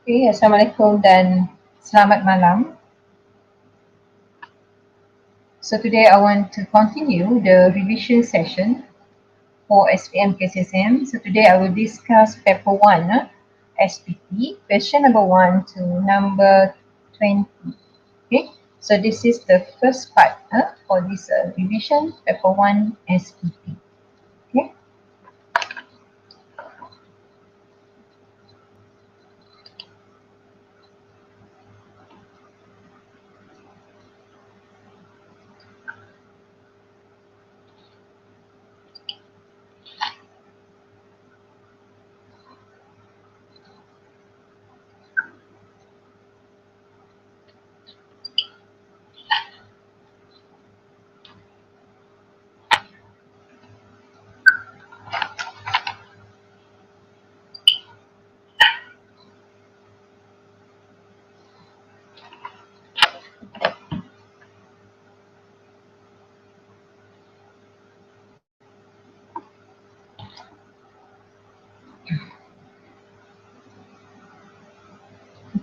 Okay, Assalamualaikum dan selamat malam. So today I want to continue the revision session for Spm Kssm. So today I will discuss paper 1, SPT, question number 1 to number 20. Okay, so this is the first part for this revision, paper 1 SPT. Okay.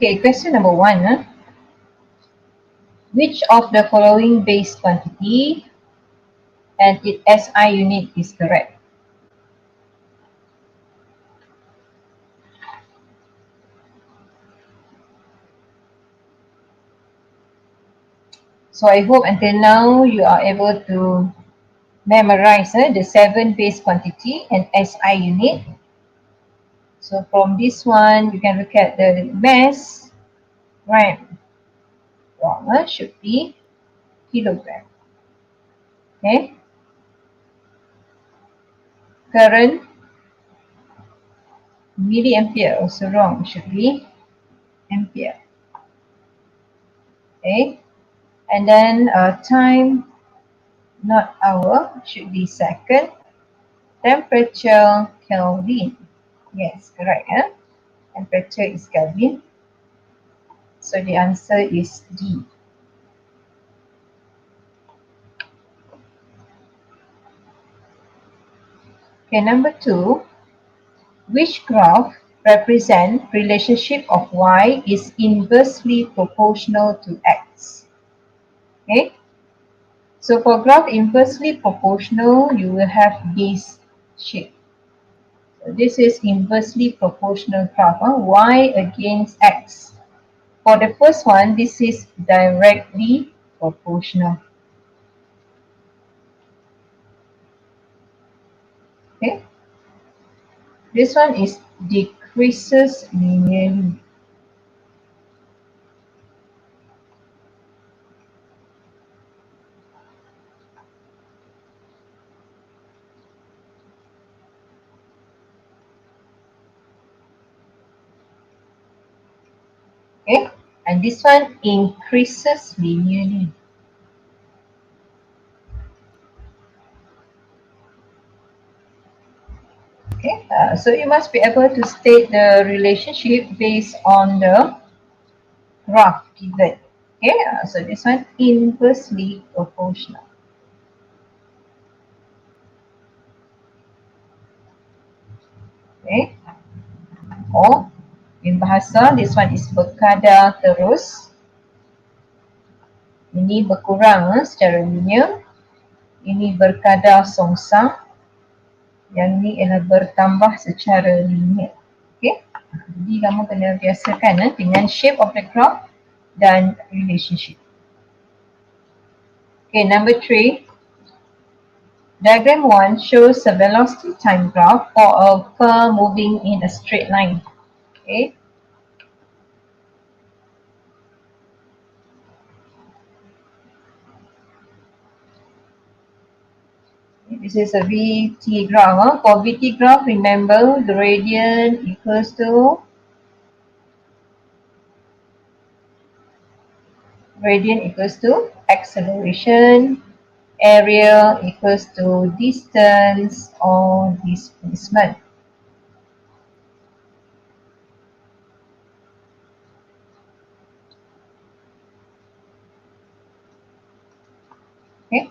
Okay, question number 1. Which of the following base quantity and its SI unit is correct? So I hope until now you are able to memorize the 7 base quantity and SI unit. So from this one, you can look at the mass, right? Wrong, should be kilogram. Okay. Current, milliampere, also wrong, should be ampere. Okay. And then time, not hour, should be second. Temperature, Kelvin. Yes, correct. Temperature is Kelvin. So the answer is D. Okay, number 2. Which graph represent relationship of y is inversely proportional to x? Okay. So for graph inversely proportional, you will have this shape. So this is inversely proportional graph, y against x. For the first one, this is directly proportional. Okay. This one is decreases linearly. Okay. And this one increases linearly. Okay, so you must be able to state the relationship based on the graph given. Okay, so this one inversely proportional. Okay, or in bahasa this one is berkadar terus. Ini berkurang secara linear. Ini berkadar songsang. Yang ni ialah bertambah secara linear. Okay, jadi kamu kena biasakan dengan shape of the graph dan relationship. Okay, number 3. Diagram 1 shows a velocity time graph for a car moving in a straight line. Okay. This is a VT graph. For VT graph, remember gradient equals to acceleration, area equals to distance or displacement. Okay.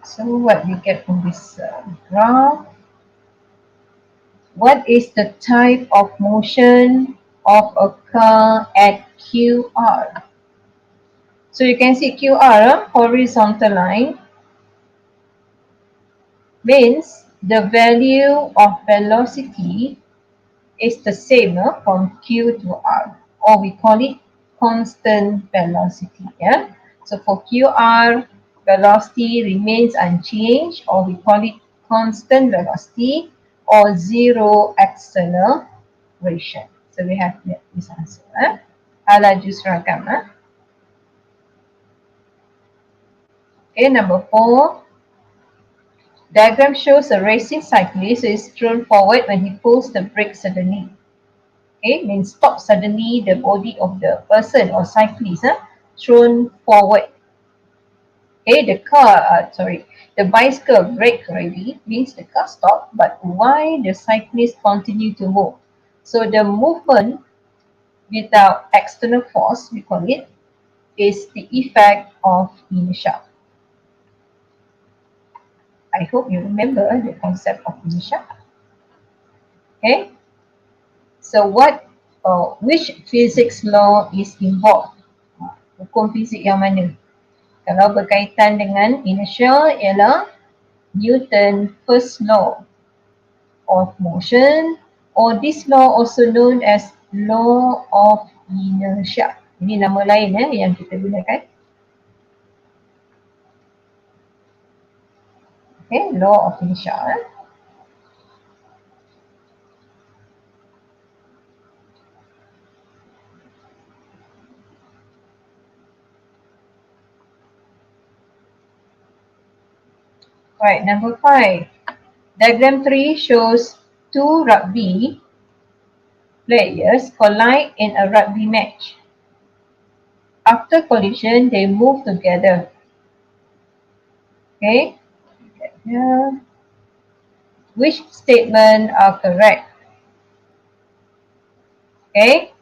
So what we get from this graph? What is the type of motion of a car at QR? So you can see QR, horizontal line, means the value of velocity is the same from Q to R, or we call it constant velocity. Yeah. So for QR, velocity remains unchanged, or we call it constant velocity, or zero acceleration. So we have this answer. Laju seragam. Okay, number 4. Diagram shows a racing cyclist who is thrown forward when he pulls the brake suddenly. Okay, means stop suddenly, the body of the person or cyclist thrown forward. Okay, the bicycle brake already, means the car stopped, but why the cyclist continue to move? So the movement without external force, we call it, is the effect of inertia. I hope you remember the concept of inertia. Okay, so which physics law is involved? Hukum fizik yang mana? Kalau berkaitan dengan inertia ialah Newton first law of motion, or this law also known as law of inertia. Ini nama lain yang kita gunakan. Okay, law of inertia. Right, number 5. Diagram 3 shows two rugby players collide in a rugby match. After collision, they move together. Okay, which statement are correct? Okay,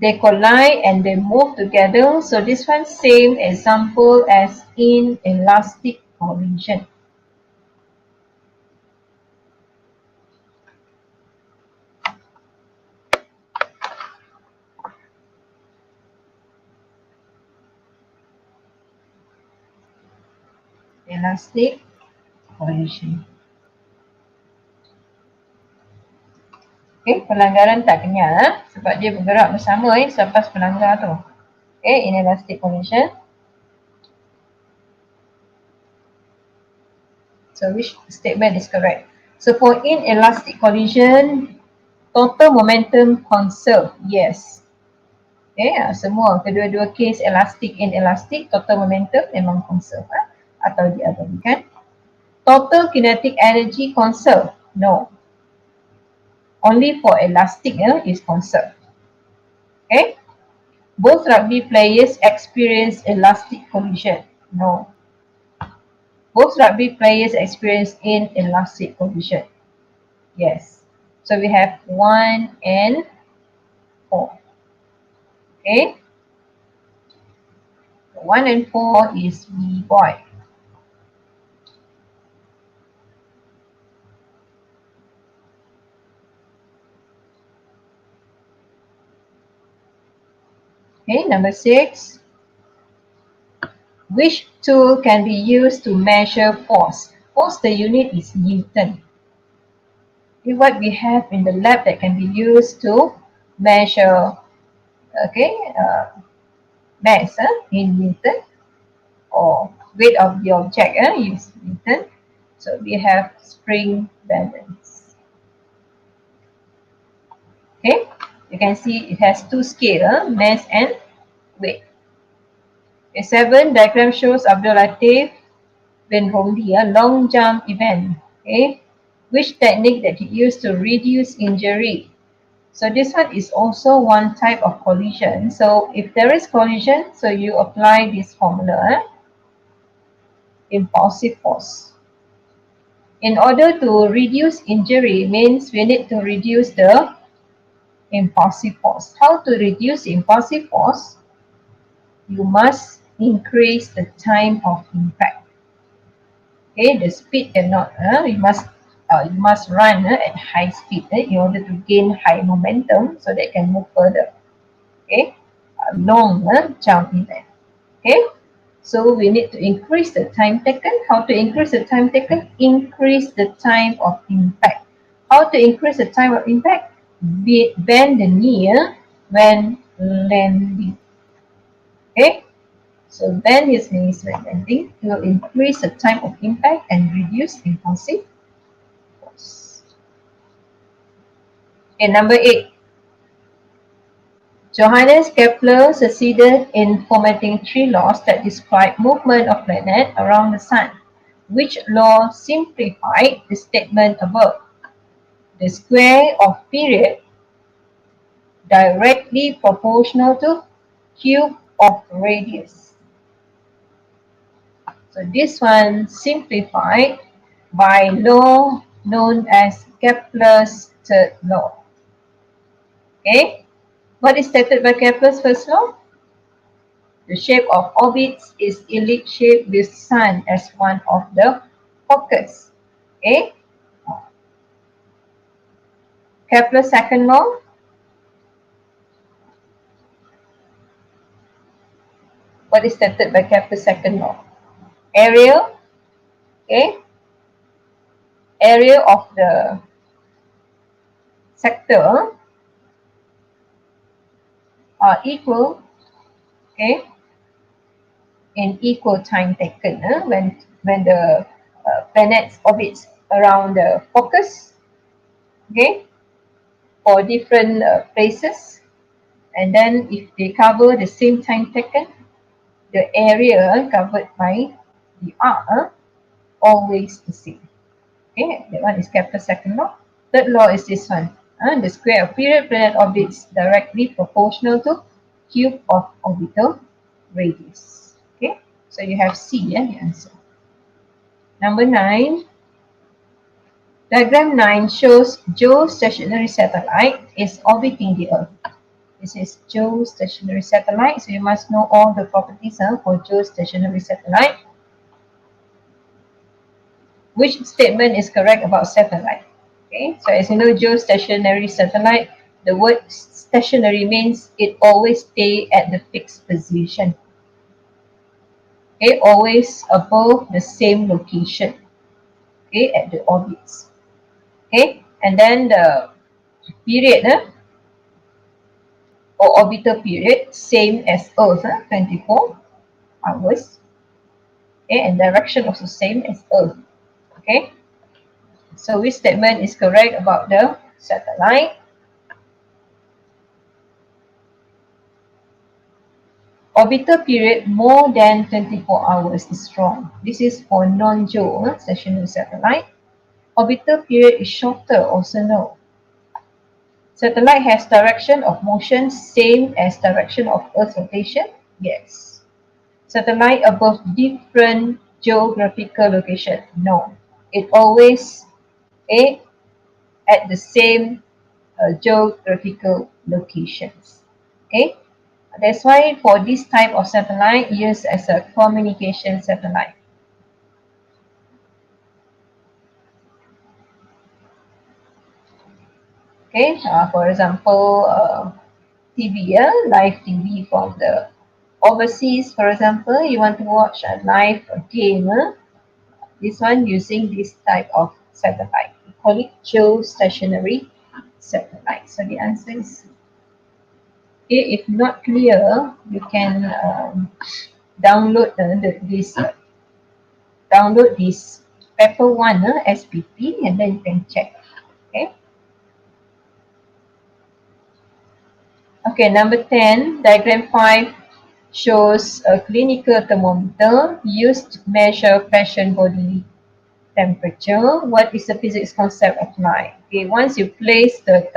they collide and they move together. So this one same example as in elastic collision. Elastic collision. Okay, pelanggaran tak kenyal sebab dia bergerak bersama selepas pelanggar tu. Okay, in elastic collision. So which statement is correct? So for inelastic collision, total momentum conserved. Yes. Okay, semua kedua-dua case elastic, inelastic, total momentum memang conserved atau diabadikan. Total kinetic energy conserved. No. Only for elastic is conserved. Okay. Both rugby players experience elastic collision. No. Both rugby players experience inelastic collision. Yes. So we have 1 and 4. Okay. 1 and 4 is B boy. Okay, number 6. Which tool can be used to measure force? Force, the unit is Newton. Okay, what we have in the lab that can be used to measure, okay, mass in Newton, or weight of the object is Newton. So we have spring balance. Okay, you can see it has two scales, mass and weight. Okay, 7. Diagram shows Abdul Latif bin Romli, a long jump event. Okay, which technique that he used to reduce injury? So this one is also one type of collision. So if there is collision, so you apply this formula, impulsive force. In order to reduce injury means we need to reduce the impulsive force. How to reduce impulsive force? You must increase the time of impact. Okay, the speed cannot, we must you must run at high speed in order to gain high momentum so that it can move further. Okay, a long jump in there. Okay, so we need to increase the time taken. How to increase the time taken? Increase the time of impact. How to increase the time of impact? Bend the knee when landing. Okay, so bend his knees when landing. It will increase the time of impact and reduce impulsive force. Okay, number 8. Johannes Kepler succeeded in formatting 3 laws that describe movement of planets around the Sun. Which law simplified the statement above? The square of period directly proportional to cube of radius. So this one simplified by law known as Kepler's third law. Okay, what is stated by Kepler's first law? The shape of orbits is ellipse shape with Sun as one of the focus. Okay. Kepler's second law. What is stated by Kepler's second law? Area. Okay. Area of the sector are equal. Okay. In equal time taken when the planets orbits around the focus. Okay. For different places, and then if they cover the same time taken, the area covered by the R always the same. Okay, that one is Kepler's second law. Third law is this one. The square of period planet orbits directly proportional to cube of orbital radius. Okay, so you have C, the answer. Number 9. Diagram 9 shows geostationary satellite is orbiting the Earth. This is geostationary satellite, so you must know all the properties for geostationary satellite. Which statement is correct about satellite? Okay, so as you know, geostationary satellite, the word stationary means it always stay at the fixed position. Okay, always above the same location. Okay, at the orbits. Okay, and then the period or orbital period, same as Earth, 24 hours. Okay, and direction also same as Earth. Okay, so which statement is correct about the satellite? Orbital period more than 24 hours is wrong. This is for non-geostationary satellite. Orbital period is shorter, also no. Satellite has direction of motion same as direction of Earth's rotation? Yes. Satellite above different geographical location? No. It always at the same geographical locations. Okay, that's why for this type of satellite used as a communication satellite. Okay, for example, TV, live TV from the overseas. For example, you want to watch a live game. This one using this type of satellite. We call it geostationary satellite. So the answer is okay. If not clear, you can download this paper 1 SPP, and then you can check. Okay. Okay, number 10, diagram 5 shows a clinical thermometer used to measure patient body temperature. What is the physics concept of light? Okay, once you place the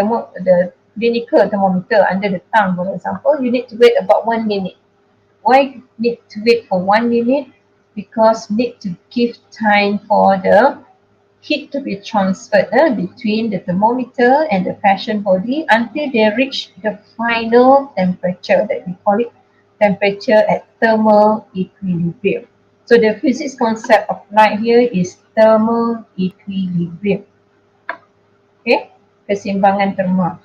clinical thermometer under the tongue, for example, you need to wait about 1 minute. Why need to wait for 1 minute? Because need to give time for the heat to be transferred between the thermometer and the patient body until they reach the final temperature, that we call it temperature at thermal equilibrium. So the physics concept of light here is thermal equilibrium. Okay, keseimbangan terma.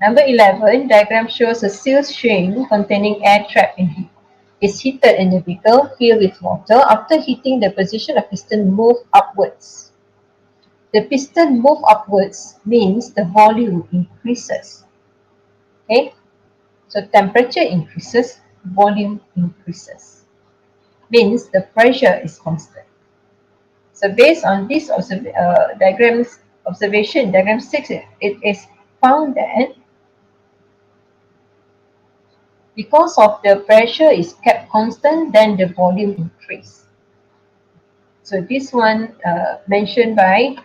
Number 11, diagram shows a sealed string containing air trapped in heat. Is heated in the beaker filled with water. After heating, the position of piston move upwards. The piston move upwards means the volume increases. Okay, so temperature increases, volume increases. Means the pressure is constant. So based on this diagram 6, it is found that because of the pressure is kept constant, then the volume increase. So this one mentioned by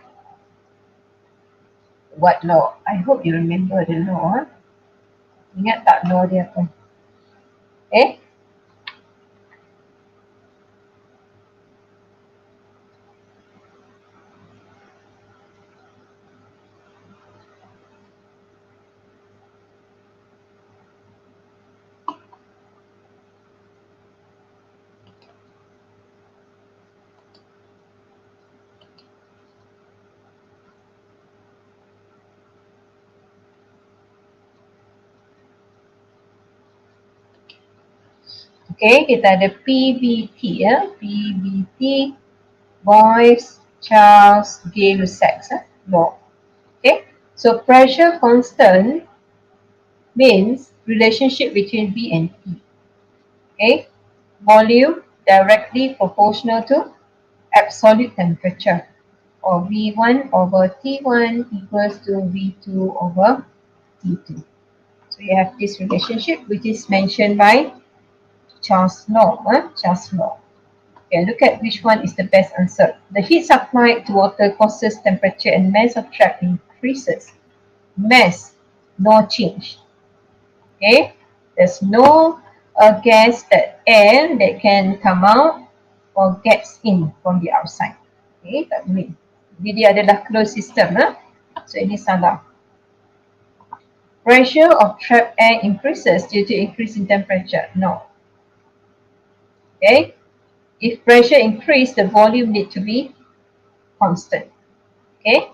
what law? I hope you remember the law. Ingat tak law dia apa? Eh? Okay, kita ada PBT ya. PBT, Boyce, Charles, Gay-Lussac law. Okay, so pressure constant means relationship between V and T. Okay, volume directly proportional to absolute temperature, or V1 over T1 equals to V2 over T2. So you have this relationship which is mentioned by Charles law. Charles law. Okay, look at which one is the best answer. The heat supplied to water causes temperature and mass of trap increases. Mass, no change. Okay, there's no gas, that air that can come out or gets in from the outside. Okay, tak boleh. Jadi dia adalah closed system. So ini salah. Pressure of trapped air increases due to increase in temperature. No. Okay, if pressure increase, the volume need to be constant. Okay,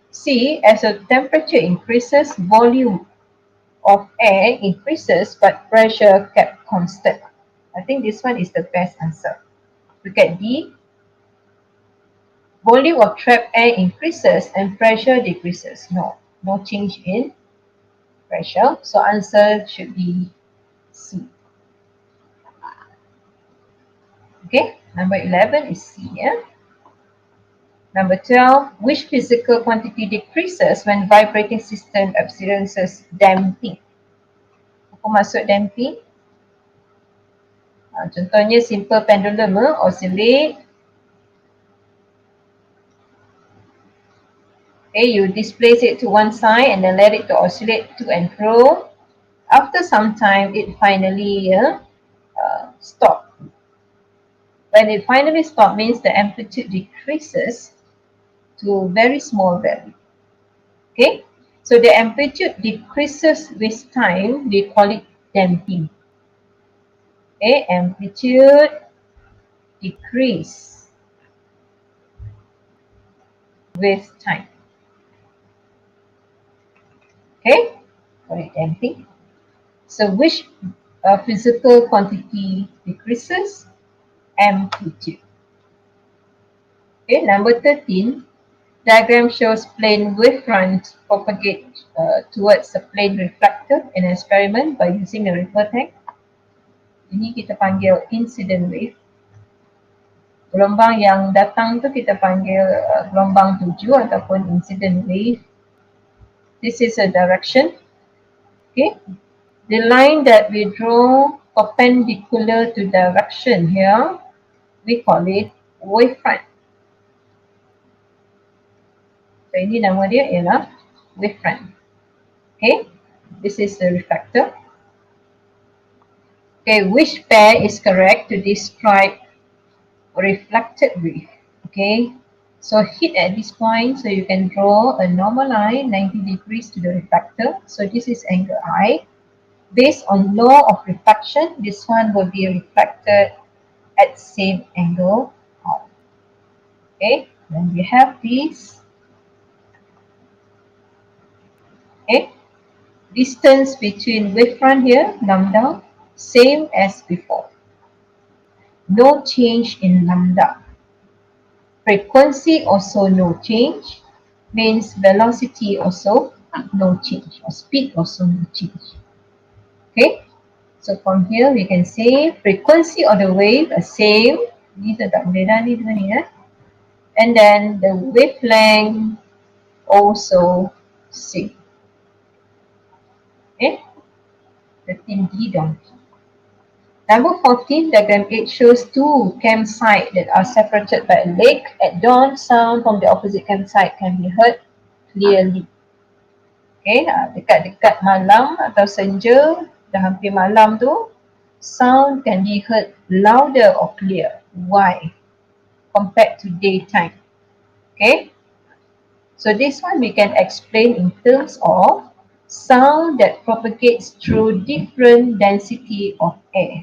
C, as the temperature increases, volume of air increases but pressure kept constant. I think this one is the best answer. Look at D. Volume of trapped air increases and pressure decreases. No, no change in pressure. So answer should be C. Okay, number 11 is C. Yeah? Number 12, which physical quantity decreases when vibrating system experiences damping? Apa maksud damping? Contohnya simple pendulum oscillate. Okay, you displace it to one side and then let it to oscillate to and fro. After some time, it finally stop. When it finally stops, means the amplitude decreases to a very small value. Okay, so the amplitude decreases with time. We call it damping. Okay, amplitude decrease with time. Okay, call it damping. So which physical quantity decreases? Amplitude. Okay, number 13, diagram shows plane wavefront propagate towards a plane reflector in an experiment by using a ripple tank. Ini kita panggil incident wave. Gelombang yang datang tu kita panggil gelombang tuju ataupun incident wave. This is a direction. Okay, the line that we draw perpendicular to direction here, we call it wavefront. So ini nama dia ialah wavefront. Okay, this is the reflector. Okay, which pair is correct to describe reflected wave? Okay, so hit at this point, so you can draw a normal line 90 degrees to the reflector. So this is angle I. Based on law of refraction, this one will be reflected at same angle. Okay, then we have this. Okay, distance between wavefront here, lambda, same as before. No change in lambda. Frequency also no change, means velocity also no change, or speed also no change. Okay, so from here we can say frequency of the wave are same. Ni tak beda ni dengan ni, and then the wavelength also same. Okay, the tinggi donkey. Number 14, diagram 8 shows two campsites that are separated by a lake. At dawn, sound from the opposite campsite can be heard clearly. Okay, dekat-dekat malam atau senja, dah hampir malam tu, sound can be heard louder or clear. Why? Compared to daytime. Okay, so this one we can explain in terms of sound that propagates through different density of air.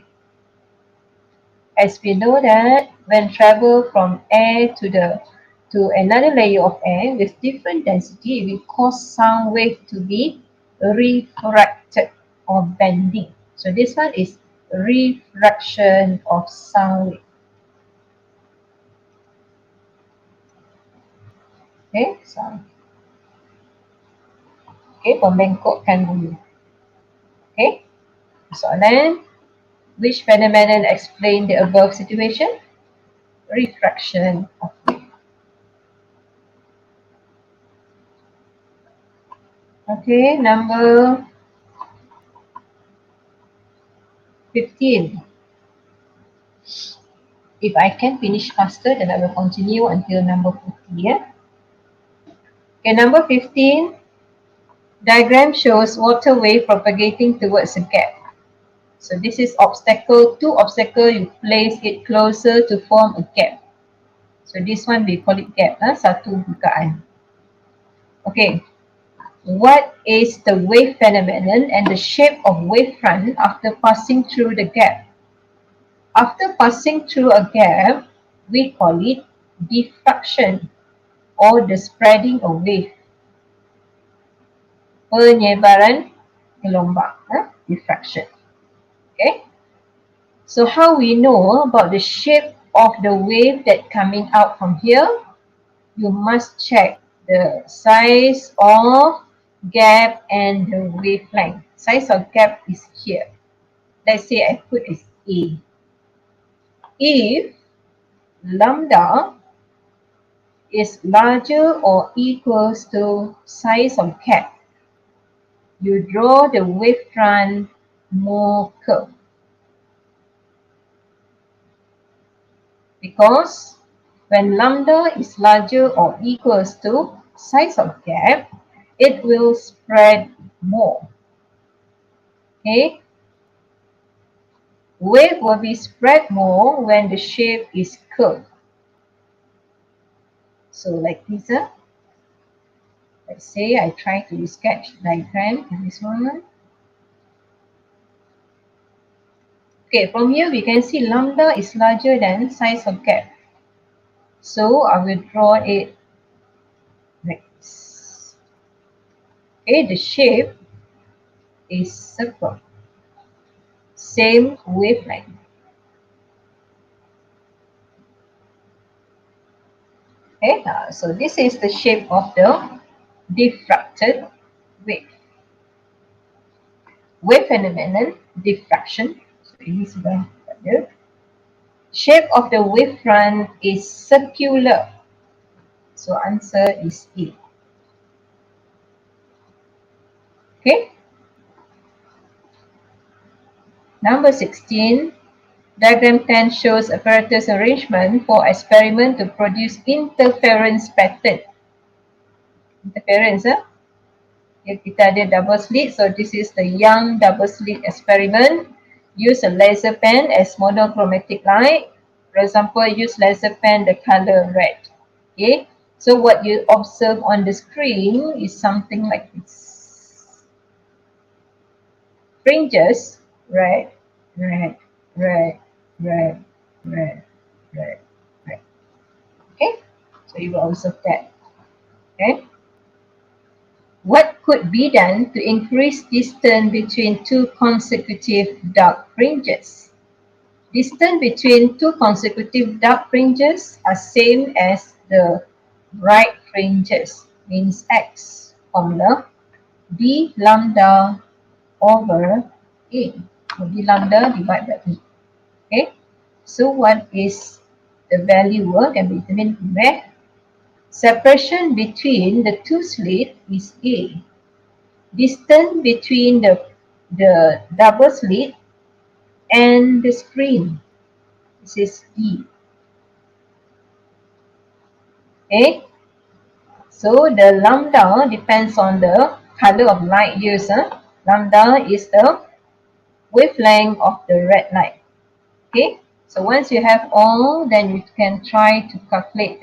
As we know that when travel from air to another layer of air with different density, it will cause sound wave to be refracted or bending. So this one is refraction of sound wave. Okay, sound. Okay, pembengkokkan dulu. Okay, soalan. Which phenomenon explain the above situation? Refraction of wave. Okay, number 15. If I can finish faster, then I will continue until number 40. Yeah? Okay, number 15. Diagram shows water wave propagating towards a gap. So this is obstacle. Two obstacle, you place it closer to form a gap. So this one we call it gap. Satu bukaan. Okay. What is the wave phenomenon and the shape of wavefront after passing through the gap? After passing through a gap, we call it diffraction or the spreading of wave. Penyebaran gelombang, diffraction. Okay. So how we know about the shape of the wave that coming out from here? You must check the size of gap and the wavelength. Size of gap is here. Let's say I put as A. If lambda is larger or equals to size of gap, you draw the wavefront more curved. Because when lambda is larger or equals to size of gap, it will spread more. Okay? Wave will be spread more when the shape is curved. So like this, let's say I try to sketch diagram in this one. Okay, from here we can see lambda is larger than size of gap. So I will draw it like this. Okay, the shape is circle. Same wavelength. Okay, so this is the shape of the diffracted wave. Wave phenomenon, diffraction. So ini sudah ada. Shape of the wavefront is circular. So answer is A. Okay. Number 16. Diagram 10 shows apparatus arrangement for experiment to produce interference pattern. Interference, kita ada double slit. So this is the Young double slit experiment. Use a laser pen as monochromatic light. For example, use laser pen the color red. Okay. So what you observe on the screen is something like this. Fringes, red, red, red, red, red, red, red. Okay. So you will observe that. Okay. What could be done to increase distance between two consecutive dark fringes? Distance between two consecutive dark fringes are same as the right fringes, means x. Formula d lambda over a. So d lambda divided by e. Okay. So what is the value can be determined from where? Separation between the two slits is a. Distance between the double slit and the screen, this is d. Okay. So the lambda depends on the color of light used. Lambda is the wavelength of the red light. Okay. So once you have all, then you can try to calculate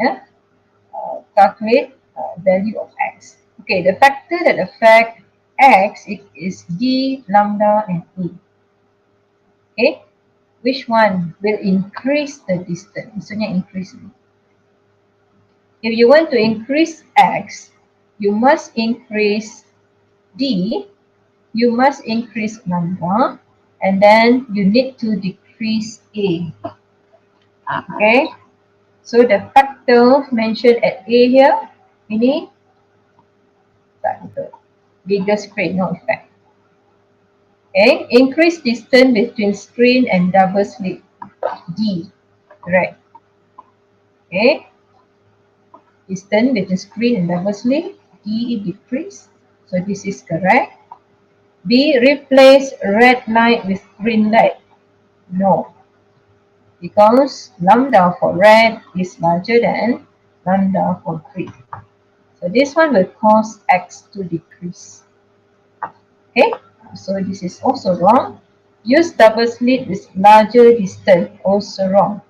value of x. Okay, the factor that affect x is d, lambda, and e. Okay, which one will increase the distance? Maksudnya increase. If you want to increase x, you must increase d, you must increase lambda, and then you need to decrease a. Okay, so the factor mentioned at a here, ini factor, bigger screen, no effect. Okay, increase distance between screen and double slit, d, right? Okay, distance between screen and double slit, d decrease, so this is correct. B, replace red light with green light. No, because lambda for red is larger than lambda for green. So this one will cause x to decrease. Okay, so this is also wrong. Use double slit with larger distance, also wrong.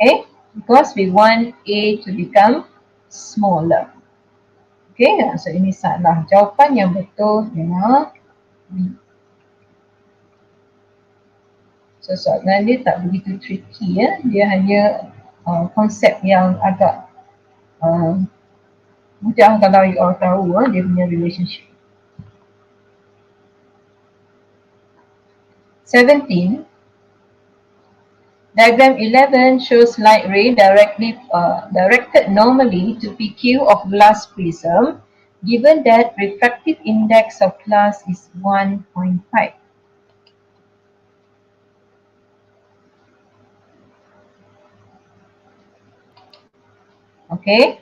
Okay, because we want A to become smaller. Okay, so ini salah. Jawapan yang betul ialah B. So soalan dia tak begitu tricky ya. Dia hanya konsep yang agak mudah kalau you all tahu dia punya relationship. 17. Diagram 11 shows light ray directed normally to PQ of glass prism given that refractive index of glass is 1.5. Okay,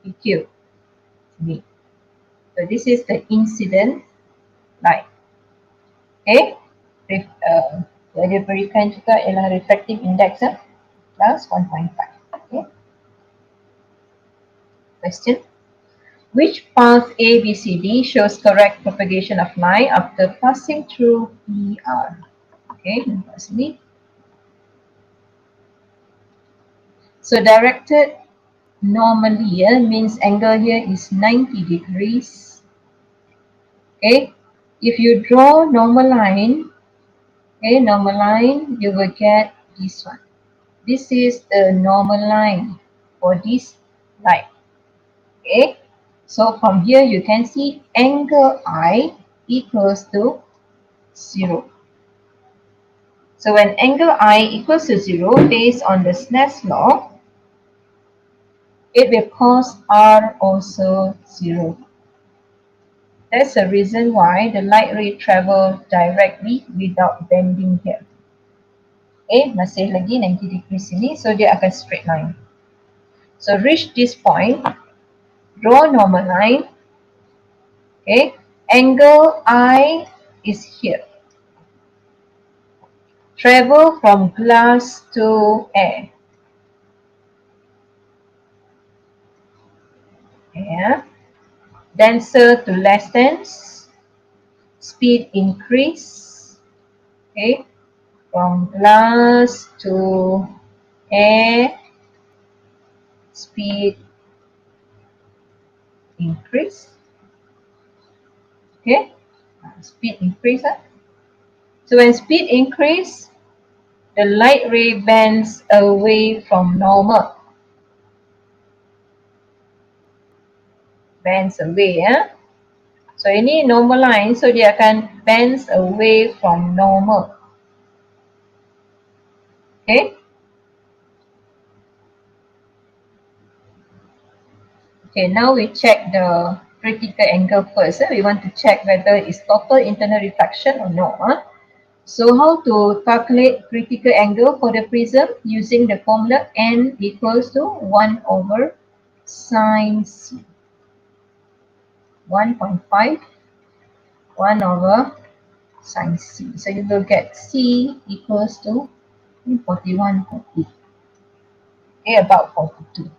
PQ. So this is the incident light. Okay, yang dia berikan juga ialah refractive index plus 1.5. Okay. Question. Which path A, B, C, D shows correct propagation of light after passing through PR? Okay, nampak sini. So directed normally means angle here is 90 degrees. Okay, if you draw normal line, okay, normal line, you will get this one. This is the normal line for this light. Okay, so from here you can see angle I equals to 0. So when angle I equals to 0, based on the Snell's law, it will cause R also 0. That's the reason why the light ray travel directly without bending here. Okay, masih lagi 90 degrees sini, so dia akan straight line. So reach this point, draw normal line. Okay, angle I is here. Travel from glass to air. Yeah. Denser to less dense. Speed increase. Okay, from glass to air. Speed increase. Okay, speed increase. So when speed increase, the light ray bends away from normal. bends away ya. So ini normal line, so dia akan bends away from normal. Okay. Okay, now we check the critical angle first. We want to check whether it's total internal reflection or not. So how to calculate critical angle for the prism using the formula n equals to 1 over sine c. 1.5, 1 over sine c. So you will get c equals to 41.8. Okay, about 42.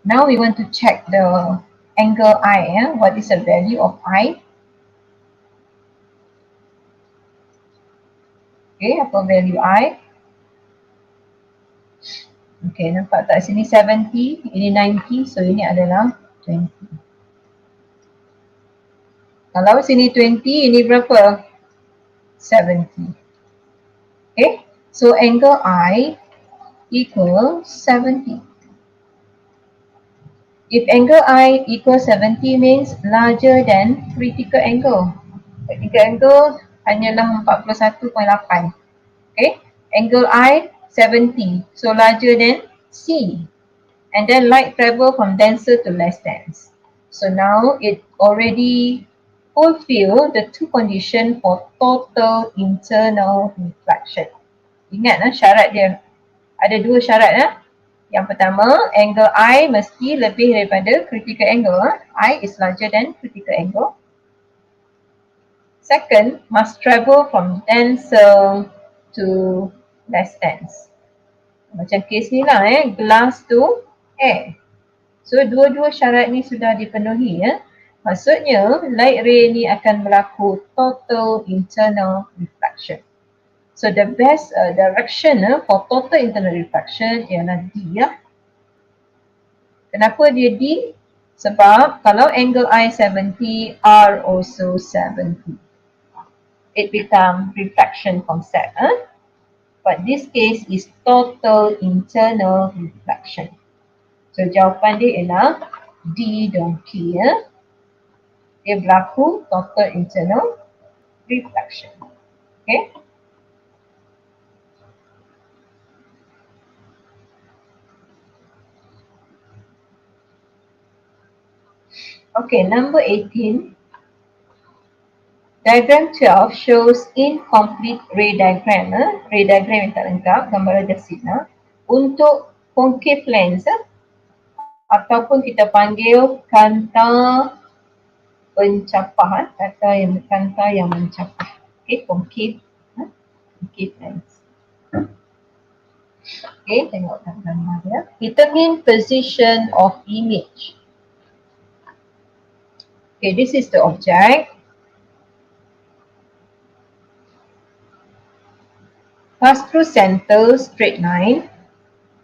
Now we want to check the angle I. What is the value of I? Okay, apa value I? Okay, nampak tak sini 70, ini 90, so ini adalah 20. Kalau sini 20, ini berapa? 70. Okay, so angle I equal 70. If angle I equal 70 means larger than critical angle. Critical angle hanyalah 41.8. Okay, angle I 70, so larger than C. And then light travel from denser to less dense. So now it already fulfill the two condition for total internal reflection. Ingat syarat dia. Ada dua syarat. Yang pertama, angle I mesti lebih daripada critical angle. I is larger than critical angle. Second, must travel from denser to less dense. Macam case ni lah glass to air. So dua-dua syarat ni sudah dipenuhi Maksudnya light ray ni akan berlaku total internal reflection. So the best direction for total internal reflection ialah D Kenapa dia D? Sebab kalau angle I 70, R also 70. It become reflection concept. But this case is total internal reflection. So jawapan dia ialah D donkey Dia berlaku total internal reflection. Okay. Okay, number 18. Diagram 12 shows incomplete ray diagram. Ray diagram yang tak lengkap, gambar desit untuk concave lens ataupun kita panggil kanta pencapah, kanta yang mencapah. Okay, concave lens. Okay, tengok gambar dia. Determine position of image. Okay, this is the object. Pass through center straight line,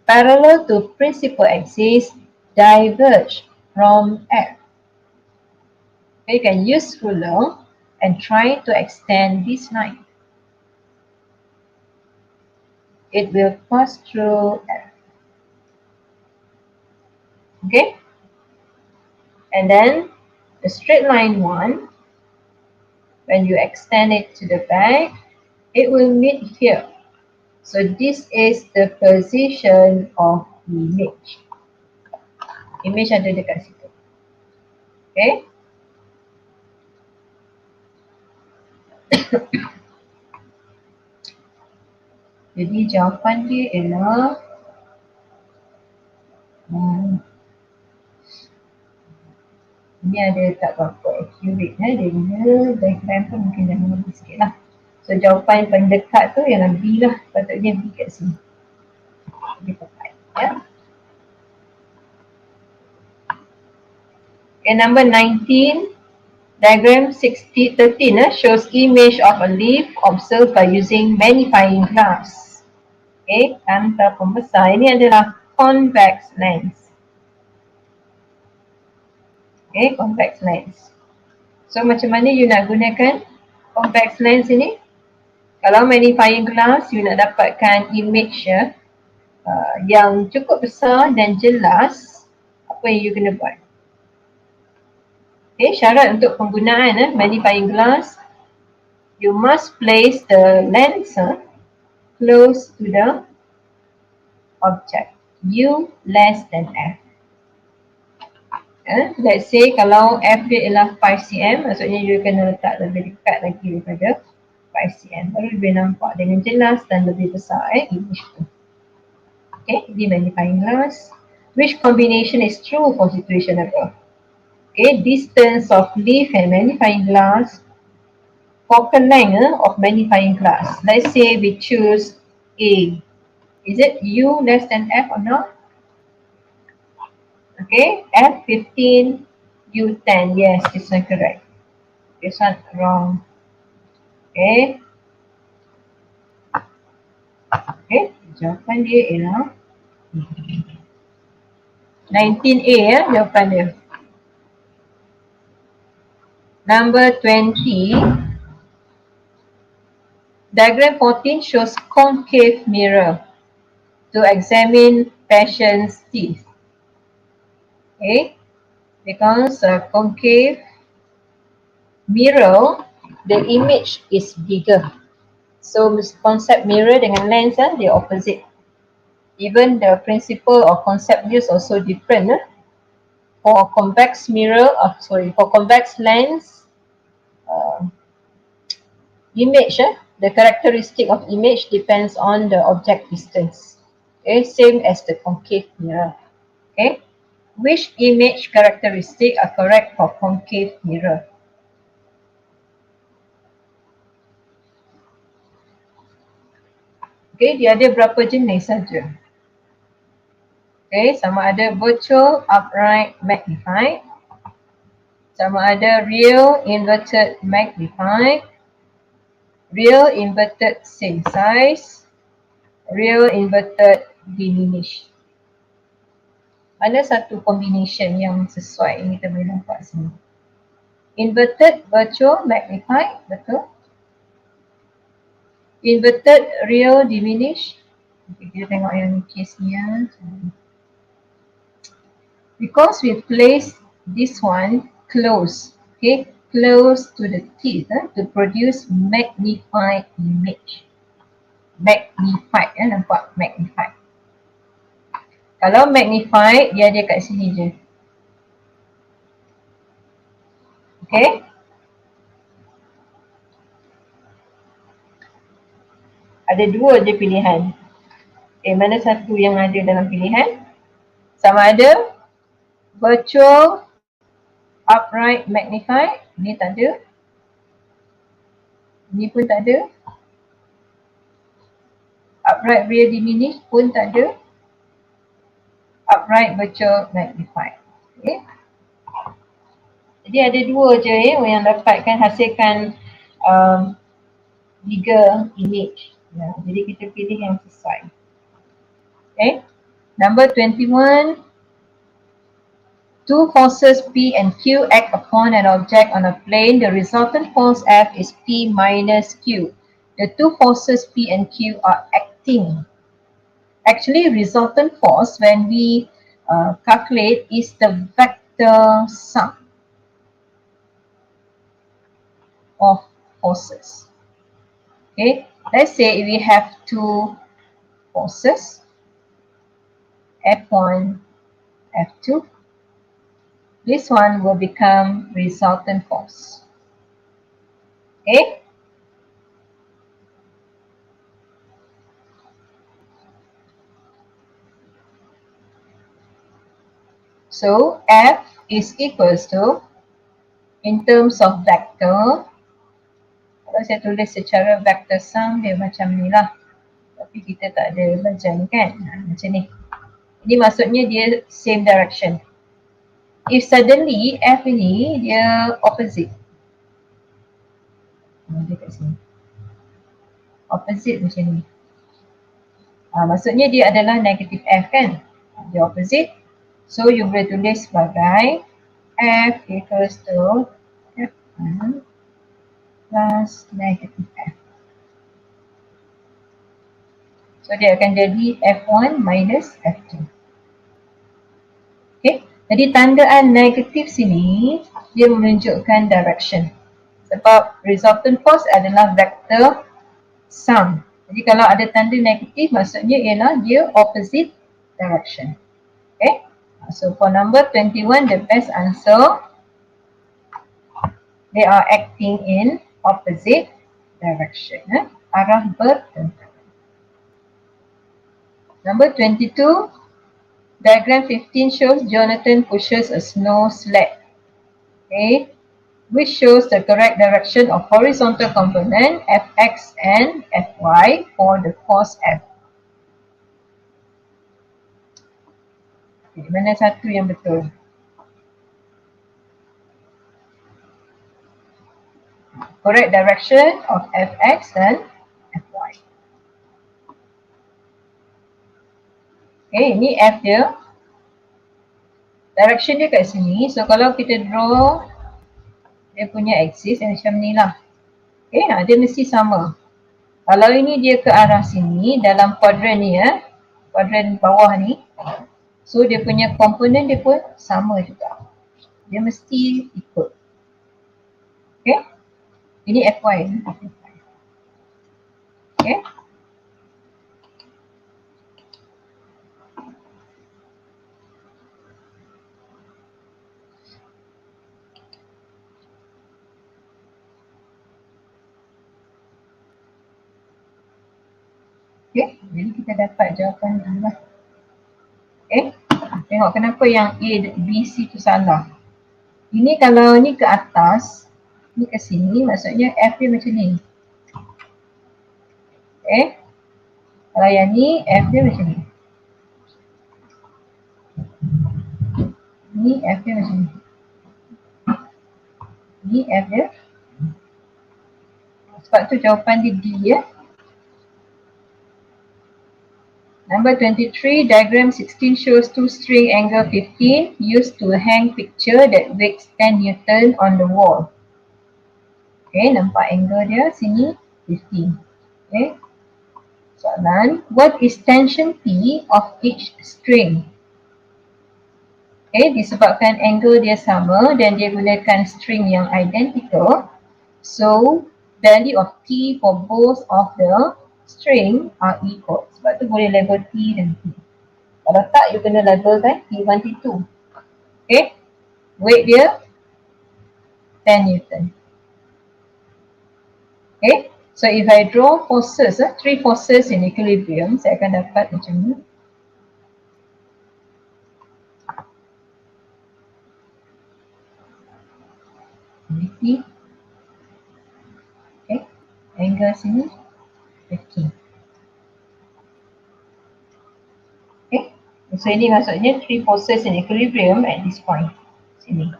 parallel to principal axis, diverge from F. Okay, you can use ruler and try to extend this line. It will pass through F. Okay? And then the straight line one, when you extend it to the back, it will meet here. So this is the position of image. Image ada dekat situ. Okay? Jadi jawapan dia ialah ini ada tak berapa accurate dia punya diagram tu mungkin dah lebih sikit lah. So jawapan paling dekat tu yang B lah, patutnya B kat sini. Dia tepat Okay, number 19. Diagram 13 shows image of a leaf observed by using magnifying glass. Okay, kanta pembesar. Ini adalah convex lens. Okay, convex lens. So macam mana you nak gunakan convex lens ini? Kalau magnifying glass, you nak dapatkan image yang cukup besar dan jelas, apa yang you kena buat? Okay, syarat untuk penggunaan magnifying glass, you must place the lens close to the object, U less than F. Let's say kalau F dia ialah 5 cm, maksudnya you kena letak lebih dekat lagi daripada 5 cm, baru lebih nampak dengan jelas dan lebih besar image tu. Okay, di magnifying glass. Which combination is true for situation above? Okay, distance of leaf and magnifying glass, focal length of magnifying glass. Let's say we choose A. Is it U less than F or not? Okay, F15, U10. Yes, this one correct. This one wrong. Okay. Okay, jawapan dia ialah 19A jawapan dia. Number 20. Diagram 14 shows concave mirror to examine patient's teeth. Okay, because concave mirror, the image is bigger. So concept mirror dengan lens they opposite. Even the principle or concept used also different. For convex mirror, for convex lens, image, the characteristic of image depends on the object distance. Okay, same as the concave mirror. Okay, which image characteristic are correct for concave mirror? Okay, dia ada berapa jenis saja. Okay, sama ada virtual, upright, magnified. Sama ada real, inverted, magnified. Real, inverted, same size. Real, inverted, diminished. Mana satu combination yang sesuai yang kita boleh nampak sini? Inverted, virtual, magnified, betul? Inverted, real, diminished. Okay, kita tengok yang case ni ya. Because we place this one close, okay, close to the teeth to produce magnified image. Magnified, nampak magnified. Kalau magnified, dia ada kat sini je. Okay. Ada dua je pilihan. Okay, mana satu yang ada dalam pilihan? Sama ada virtual, upright, magnified. Ni tak ada. Ni pun tak ada. Upright, real, diminished pun tak ada. Upright, virtual, magnified. Okay. Jadi ada dua je yang dapatkan hasilkan bigger image. Ya, jadi kita pilih yang sesuai. Okay. Number 21. Two forces P and Q act upon an object on a plane. The resultant force F is P minus Q. The two forces P and Q are acting. Actually, resultant force when we calculate is the vector sum of forces. Okay, let's say we have two forces, F1, F2. This one will become resultant force. Okay. So F is equals to, in terms of vector, kalau saya tulis secara vector sum dia macam ni lah. Tapi kita tak ada belajar ni kan. Macam ni. Ini maksudnya dia same direction. If suddenly F ini dia opposite. Dia kat sini. Opposite macam ni. Maksudnya dia adalah negative F kan. Dia opposite. So you boleh tulis sebagai F equals to F1 plus negative F. So dia akan jadi F1 minus F2. Okay. Jadi tandaan negatif sini dia menunjukkan direction. Sebab resultant force adalah vector sum. Jadi kalau ada tanda negatif maksudnya ialah dia opposite direction. Okay. So for number 21, the best answer, they are acting in opposite direction. Arah bertentangan. Number 22, diagram 15 shows Jonathan pushes a snow sled. Okay. Which shows the correct direction of horizontal component Fx and Fy for the force F. Okay, mana satu yang betul? Correct direction of Fx and Fy. Okay, ini F dia. Direction dia kat sini. So kalau kita draw dia punya axis macam ni lah. Okay, dia mesti sama. Kalau ini dia ke arah sini dalam kuadran ni kuadran bawah ni. So dia punya komponen dia pun sama juga. Dia mesti ikut. Okay. Ini Fy. Okay. Okay, jadi kita dapat jawapan dulu lah. Okay, tengok kenapa yang A, B, C tu salah. Ini kalau ni ke atas, ni ke sini, maksudnya F dia macam ni. Okay, kalau yang ni, F dia macam ni. Ni F dia macam ni. Ni F dia. Sebab tu jawapan dia D ya. Number 23, diagram 16 shows two string angle 15 used to hang picture that weighs 10 Newton on the wall. Okay, nampak angle dia sini 15. Okay. Soalan, what is tension P of each string? Okay, disebabkan angle dia sama dan dia gunakan string yang identical. So, value of T for both of the string are equal. Sebab tu boleh label T dan T. Kalau tak, you kena label kan T1, T2. Okay, weight dia 10 Newton. Okay, so if I draw forces, three forces in equilibrium, saya akan dapat macam ni. T. Okay, angle sini 15. Okay, so ini maksudnya three forces in equilibrium at this point. Sini.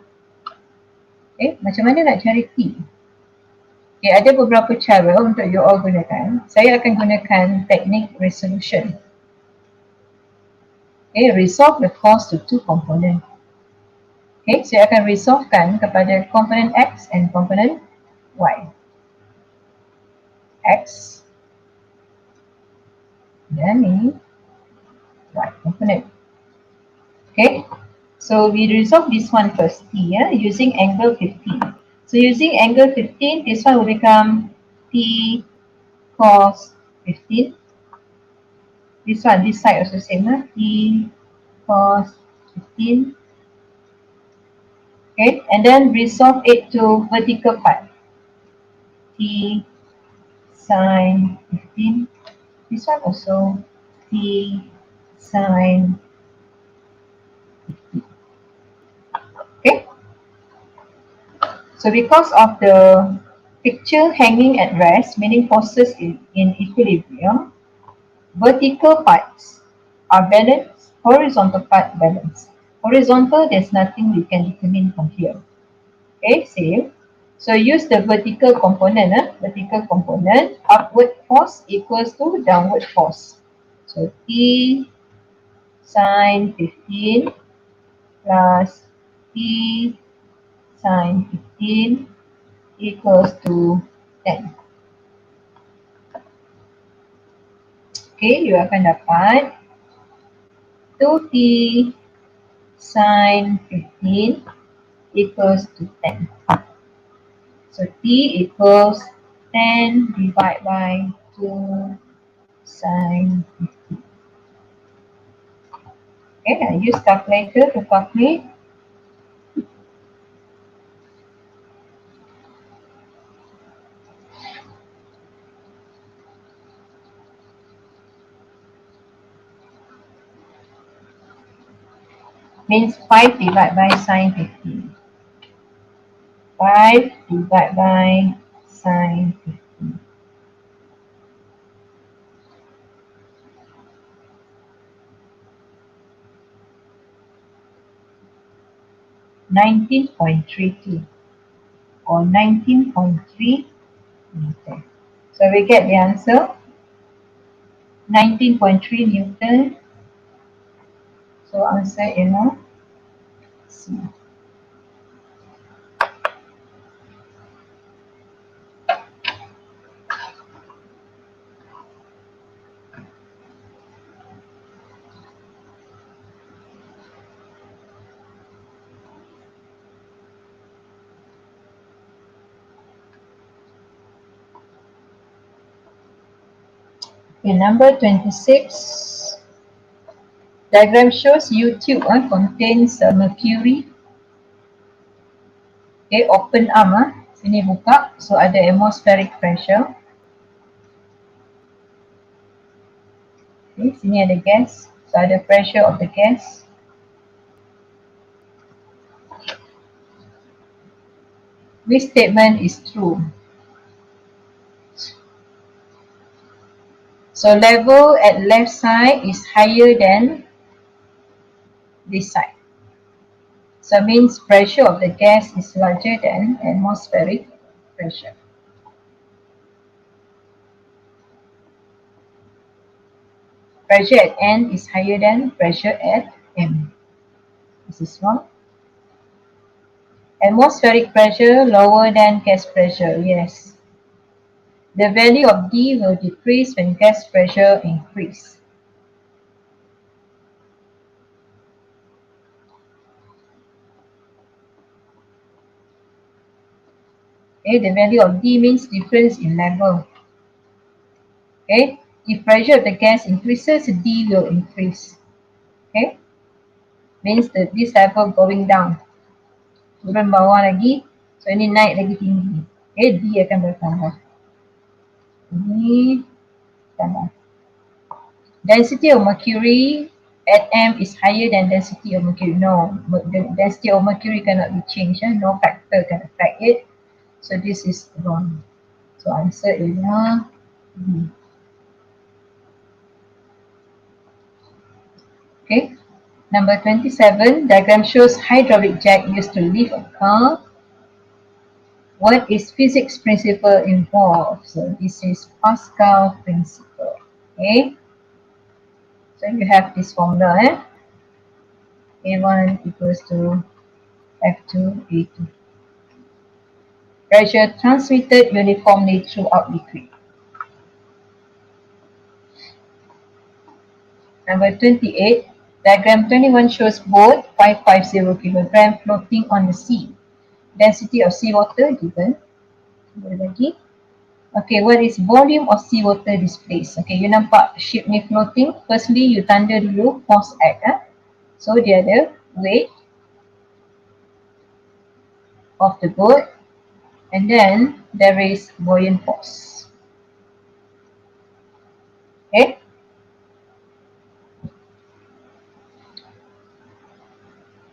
Okay, macam mana nak cari T? Okay, ada beberapa cara untuk you all gunakan. Saya akan gunakan teknik resolution. Okay, resolve the force to two component. Okay, saya akan resolvekan kepada komponen X and komponen Y. X dan ini Y component. Okay, so we resolve this one first, T using angle 15. So using angle 15, this one will become T cos 15. This one, this side also same, T cos 15. Okay, and then resolve it to vertical part. T sin 15. This one also T sin 15. Okay. So because of the picture hanging at rest, meaning forces in equilibrium, vertical parts are balanced, horizontal part balanced. Horizontal, there's nothing we can determine from here. Okay, same. So use the vertical component. Vertical component, upward force equals to downward force. So T sin 15 plus T sin 15 equals to 10. Okay, you akan dapat 2T sine 15 equals to 10. So T equals 10 divided by 2 sine 15. Okay, I use calculator to calculate. Means 5 divided by sine 15. 5 divided by sine 15. 19.32 or 19.3 meter. So we get the answer 19.3 Newton. So answer is C. Okay, number 26. Diagram shows U-tube contains mercury. Okay, open arm sini buka, so ada atmospheric pressure. Okay, sini ada gas, so ada pressure of the gas. Which statement is true? So level at left side is higher than this side. So means pressure of the gas is larger than atmospheric pressure. Pressure at N is higher than pressure at M. This is wrong. Atmospheric pressure lower than gas pressure. Yes. The value of D will decrease when gas pressure increase. Okay, the value of D means difference in level. Okay, if pressure of the gas increases, D will increase. Okay, means that this level going down. Turun bawah lagi, so ini naik lagi tinggi. Okay, D akan bertambah. Ini tambah. Density of mercury at M is higher than density of mercury. No, the density of mercury cannot be changed. No factor can affect it. So this is wrong. So answer is B. Okay. Number 27, diagram shows hydraulic jack used to lift a car. What is physics principle involved? So this is Pascal principle. Okay. So you have this formula. A1 equals to F2 A2. Pressure transmitted uniformly throughout liquid. Number 28, diagram 21 shows boat 550 kg floating on the sea. Density of seawater given. Okay, what is volume of seawater displaced? Okay, you nampak ship ni floating. Firstly, you tanda dulu force X. So dia ada weight of the boat, and then there is buoyant force. Okay.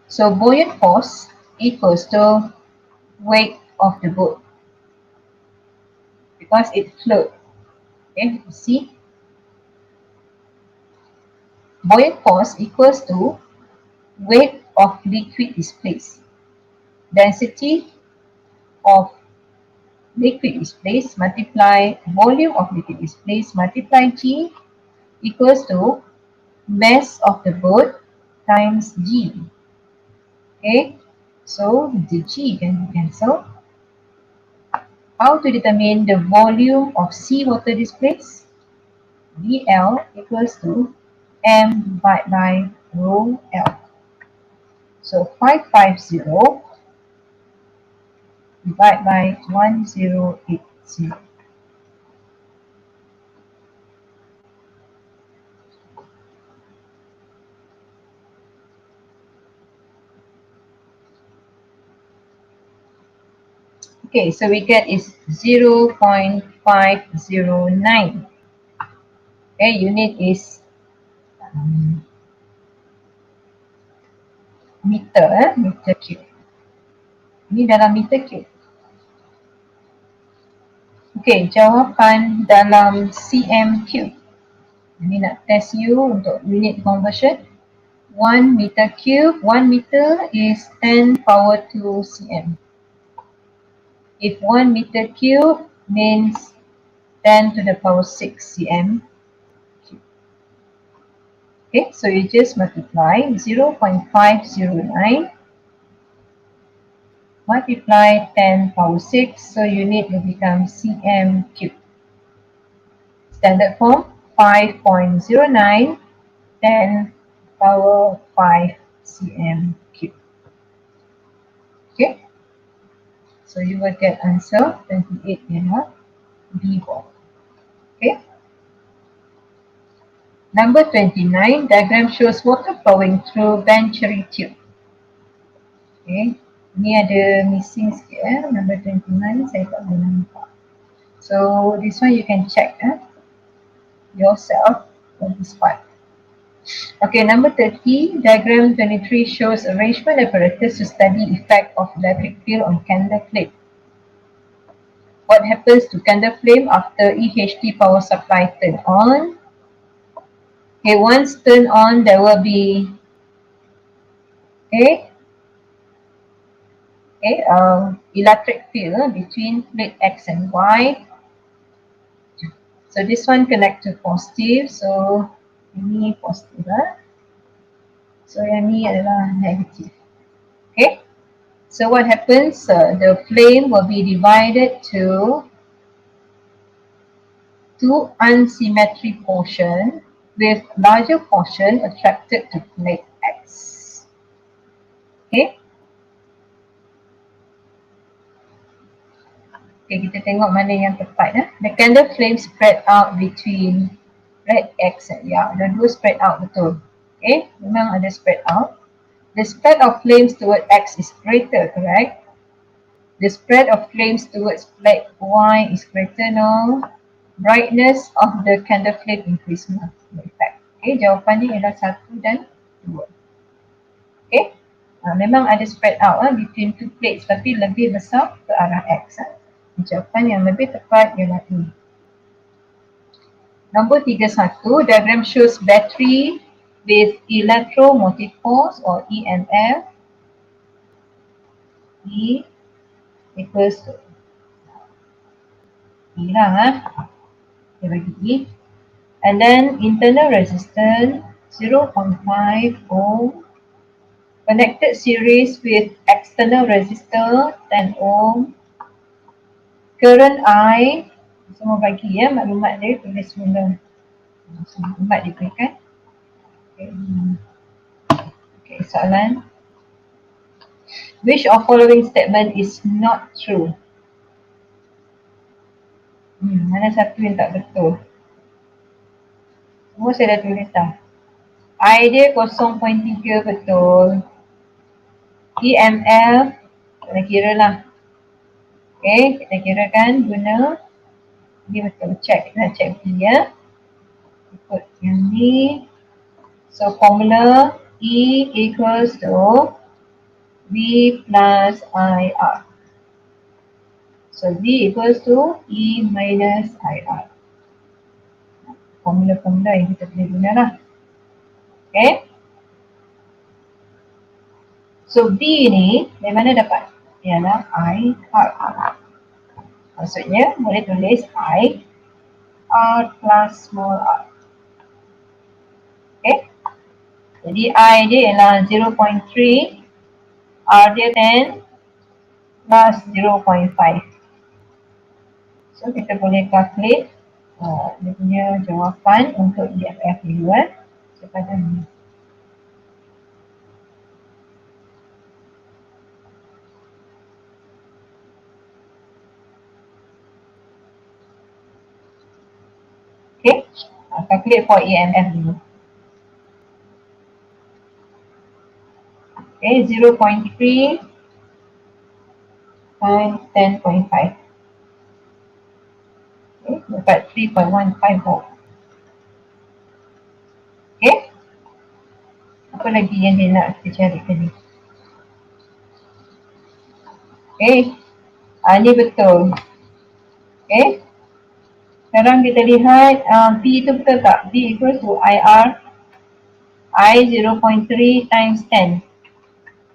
So buoyant force equals to weight of the boat because it floats. Okay, you see, buoyant force equals to weight of liquid displaced. Density of liquid displaced multiply volume of liquid displaced multiply G equals to mass of the boat times G. Okay, so the G can be cancelled. How to determine the volume of seawater displaced? VL equals to M divided by rho L. So 550 divided by 1080. Okay, so we get is 0.509. Okay, unit is meter, meter cube. Ini dalam meter cube. Okay, jawapan dalam cm cube. Ini nak test you untuk unit conversion. 1 meter cube, 1 meter is 10 power 2 cm. If 1 meter cube means 10 to the power 6 cm cube. Okay, so you just multiply 0.509 multiply 10 power 6, so unit will become cm cube. Standard form 5.09 10 power 5 cm cube. Okay, so you will get answer 28 ialah B ball. Okay. Number 29, diagram shows water flowing through venturi tube. Okay, ni ada missing sikit number 29 saya tak boleh nampak. So this one you can check yourself on this part. Okay, number 30, diagram 23 shows arrangement apparatus to study effect of electric field on candle flame. What happens to candle flame after EHT power supply turn on? Okay, once turn on, there will be electric field between plate X and Y. So this one connect to positive, so ini positive so yang ni adalah negative. Okay, so what happens, the flame will be divided to two unsymmetric portion with larger portion attracted to plate X. Okay, okay, kita tengok mana yang tepat. The candle flame spread out between red X and dua spread out betul. Okay, memang ada spread out. The spread of flames toward X is greater, correct? The spread of flames towards plate Y is greater, no? Brightness of the candle flame increase more. Okay, jawapannya ialah 1 dan 2. Okay, memang ada spread out between two plates tapi lebih besar ke arah X. Jawapan yang lebih tepat ialah E. Number 31, diagram shows battery with electromotive force or EMF. E equals to E lah. Okay, bagi E. And then internal resistance 0.5 ohm connected series with external resistor 10 ohm. Current I, semua bagi maklumat dia, tulis mula. Maklumat diberikan. Okay, soalan. Which of following statement is not true? Mana satu yang tak betul? Semua saya dah tulis dah. I dia 0.3 betul. EMF, kita kira lah. Okay, kita kira kan guna. Ini betul, check. Kita nak check B ikut yang ni. So formula E equals to V plus IR. So V equals to E minus IR. Formula-formula yang kita boleh guna lah. Okay. So B ni dari mana dapat? Ialah IR. Maksudnya boleh tulis I R plus small r. Okay. Jadi I dia ialah 0.3, R dia 10 plus 0.5. So kita boleh calculate dia punya jawapan untuk EMF dulu kepada ni. Okay, calculate for EMF dulu. Okay, 0.3 times 10.5. Okay, dapat 3.15 volt. Okay, apa lagi yang dia nak kita cari tadi? Okay, ni betul. Okay, sekarang kita lihat P itu betul tak? P equals to IR I 0.3 times 10.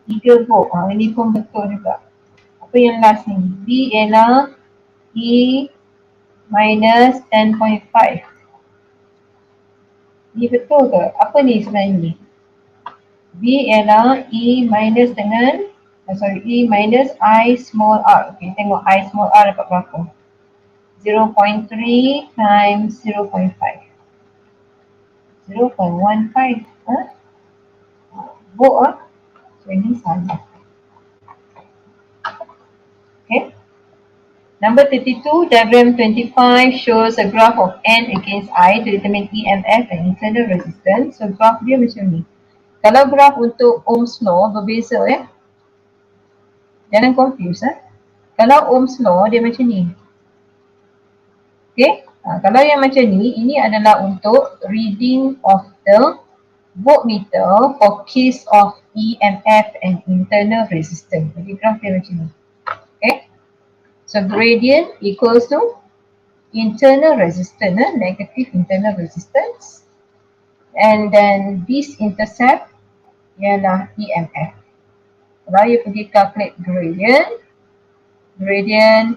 3 volt. Ini pun betul juga. Apa yang last ni? B ialah E minus 10.5. Ni betul ke? Apa ni sebenarnya ni? B ialah E minus dengan E minus I small r. Okay, tengok I small r dapat berapa? 0.3 times 0.5. 0.15. Volt lah. So ini salah. Okay. Number 32, diagram 25 shows a graph of N against I to determine EMF and internal resistance. So graph dia macam ni. Kalau graf untuk Ohm's law berbeza ya. Jangan confuse Kalau Ohm's law dia macam ni. Okay. Kalau yang macam ni, ini adalah untuk reading of the voltmeter for case of EMF and internal resistance. Jadi graf dia macam ni. Okay. So gradient equals to internal resistance, negative internal resistance. And then this intercept ialah EMF. Kalau you pergi calculate gradient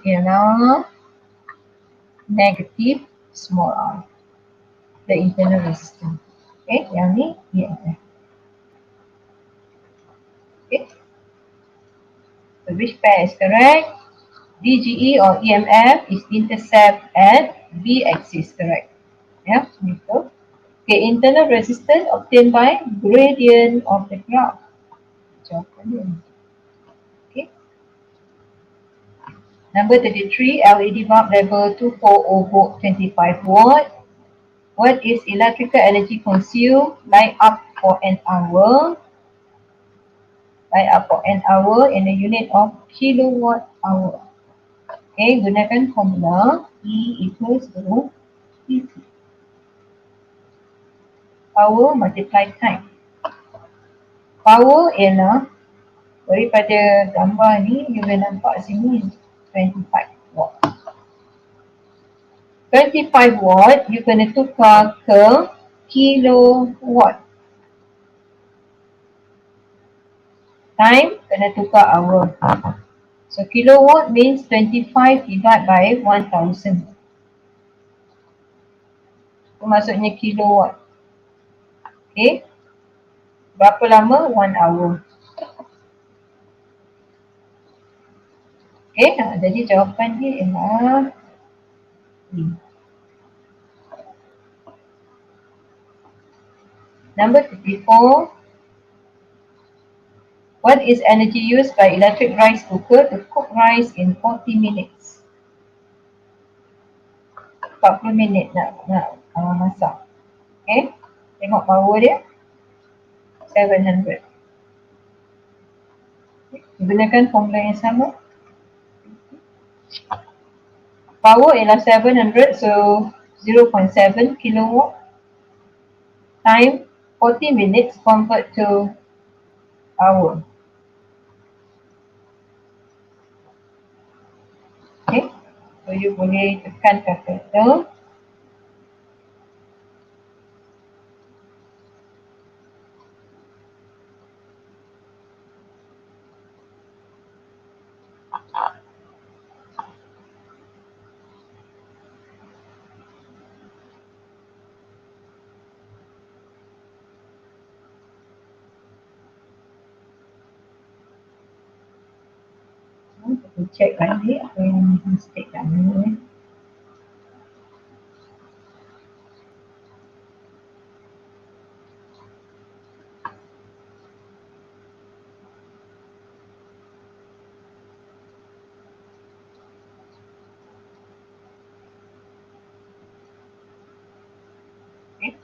ialah negative small r, the internal resistance. Okay, yang ni EMF. Okay, so which pair is correct? DGE or EMF is intercept at B axis, correct? Yeah, betul. Okay, internal resistance obtained by gradient of the graph. Jawapan dia. Okay. Number 33, LED bulb level 240 volt 25 watt. What is electrical energy consumed? Light up for an hour. Light up for an hour in a unit of kilowatt hour. Okay, gunakan formula E equals to PT. Power multiply time. Power ialah daripada gambar ni, you boleh nampak sini 25 watt. 25 watt, you kena tukar ke kilowatt. Time, kena tukar hour. So, kilowatt means 25 divided by 1000. Itu maksudnya kilowatt. Okay. Berapa lama? 1 hour. Okay, jadi jawapan dia ialah Number 54. What is energy used by electric rice cooker to cook rice in 40 minutes? 40 minit nak masak. Okay, tengok power dia 700. Gunakan formula yang sama. Power ialah 700, so 0.7 kilowatt. Time 40 minutes convert to hour. Okay, so you boleh tekan calculator. Kita check balik apa yang mistake kat ni.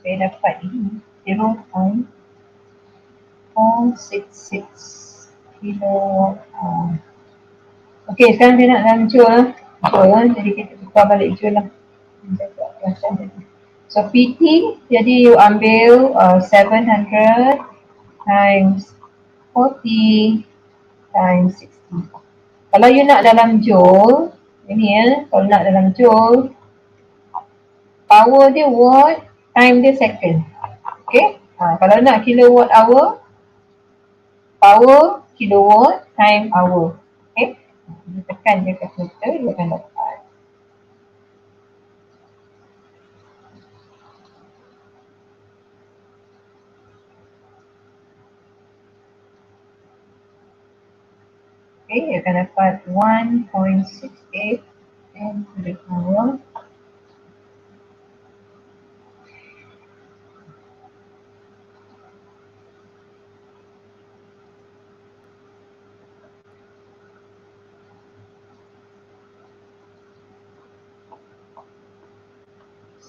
Saya dapat ini 0.466 kilowatt hour. Okey, sekarang saya nak dalam joule. Joule, jadi kita tukar balik joule lah. So PT, jadi you ambil 700 times 40 times 60. Kalau you nak dalam joule, ini ya, kalau nak dalam joule, power dia watt, time dia second. Okay, kalau nak kilowatt hour, power kilowatt, time hour. Okay, kita tekan je calculator, dia akan dapat. Okay, dia akan dapat 1.68 10 to the power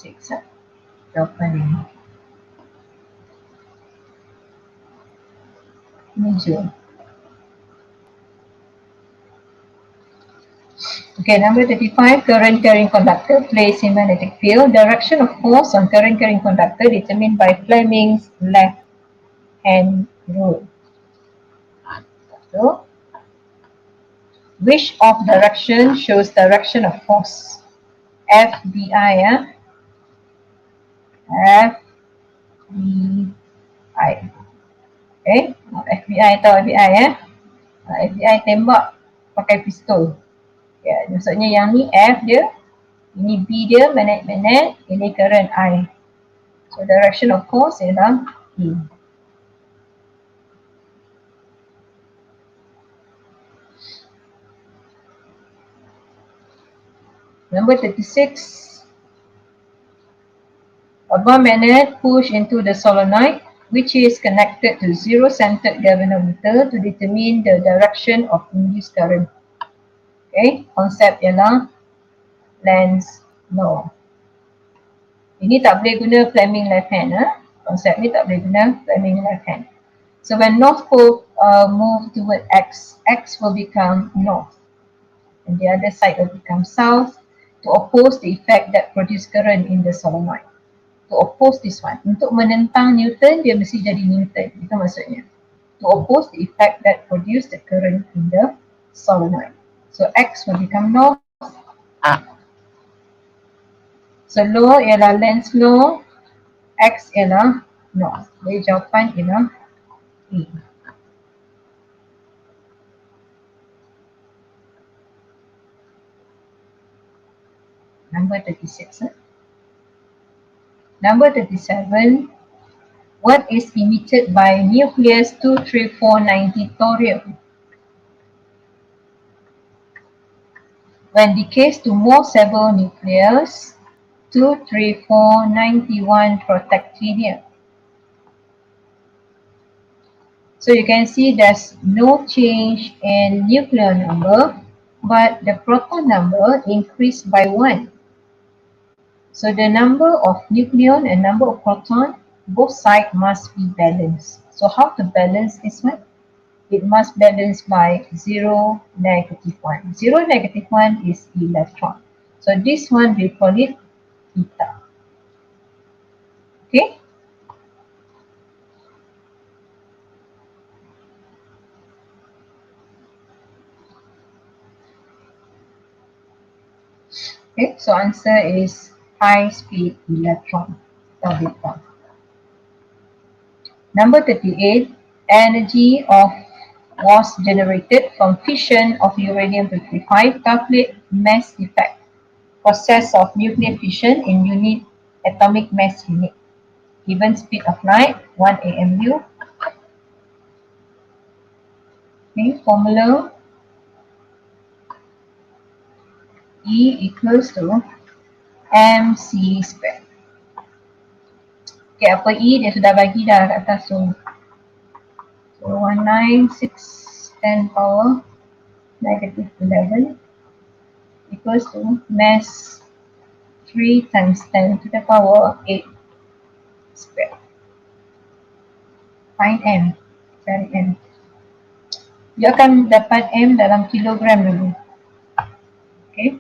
6. Jawapan ini. Ini joule. Okay, number 35, current carrying conductor plays in magnetic field. Direction of force on current carrying conductor determined by Fleming's left hand rule. So, which of direction shows direction of force? FBI, ya. FBI. Okay, FBI tahu FBI ya. FBI tembak pakai pistol. Ya, maksudnya yang ni F dia, ini B dia, magnet, ini current I. So direction of force ialah E. Number 36. A bar magnet push into the solenoid which is connected to zero-centered galvanometer to determine the direction of induced current. Okay, konsep ialah Lenz's law. Ini tak boleh guna Fleming left hand. Konsep ni tak boleh guna Fleming left hand. So when north pole move toward X, X will become north and the other side will become south to oppose the effect that produce current in the solenoid. To oppose this one. Untuk menentang Newton, dia mesti jadi Newton. Itu maksudnya. To oppose the effect that produce the current in the solenoid. So X will become north. So law ialah Lenz's law. X ialah north. Jadi jawapan ialah E. Number 36. Number 37. What is emitted by nucleus 23490 thorium? When decays to more stable nucleus 23491 protactinium. So you can see there's no change in nuclear number, but the proton number increased by 1. So the number of nucleon and number of proton, both sides must be balanced. So how to balance this one? It must balance by 0, -1. 0, -1 is electron. So this one we call it eta. Okay? Okay, so answer is high speed electron or beta. Number 38, energy was generated from fission of uranium-235. Calculate mass effect. Process of nuclear fission in unit atomic mass unit. Given speed of light, 1 AMU. Okay, formula E equals to mc square. Okay, apa E dia sudah bagi dah kat atas tu. So 19610 power -11 equals to mass 3 times 10 to the power 8. Find M. Cari M. Dia akan dapat M dalam kilogram dulu. Okay.